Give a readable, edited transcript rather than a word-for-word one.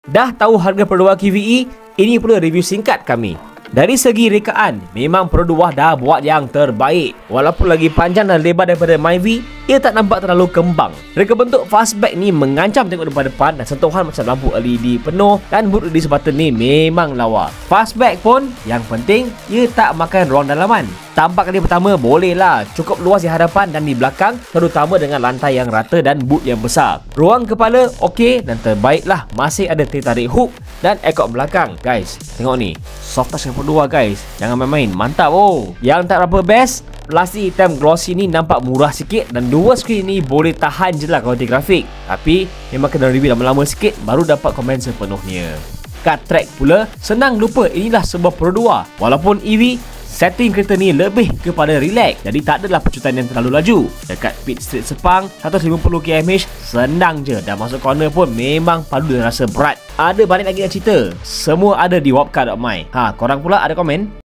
Dah tahu harga Pro 2 QVE? Ini pula review singkat kami. Dari segi rekaan, memang Pro 2 dah buat yang terbaik. Walaupun lagi panjang dan lebar daripada Myvi, ia tak nampak terlalu kembang. Reka bentuk fastback ni mengancam tengok depan dan sentuhan macam lampu LED penuh dan boot release button ni memang lawa. Fastback pun, yang penting, ia tak makan ruang dalaman. Tampak kali pertama boleh lah, cukup luas di hadapan dan di belakang, terutama dengan lantai yang rata dan boot yang besar. Ruang kepala okey dan terbaik lah, masih ada tarik hook dan ekor belakang. Guys, tengok ni, soft touch Pro 2 guys, jangan main-main, mantap oh. Yang tak berapa best, plastik hitam glossy ni nampak murah sikit dan dua skrin ni boleh tahan je lah kualiti grafik. Tapi memang kena review lama-lama sikit baru dapat komen sepenuhnya. Card track pula, senang lupa inilah sebuah Pro 2. Walaupun EV, setting kereta ni lebih kepada relax, jadi tak adalah pecutan yang terlalu laju. Dekat pit straight Sepang 150 km/h senang je, dan masuk corner pun memang padu dan rasa berat. Ada banyak lagi nak cerita, semua ada di wapcar.my. Korang pula ada komen?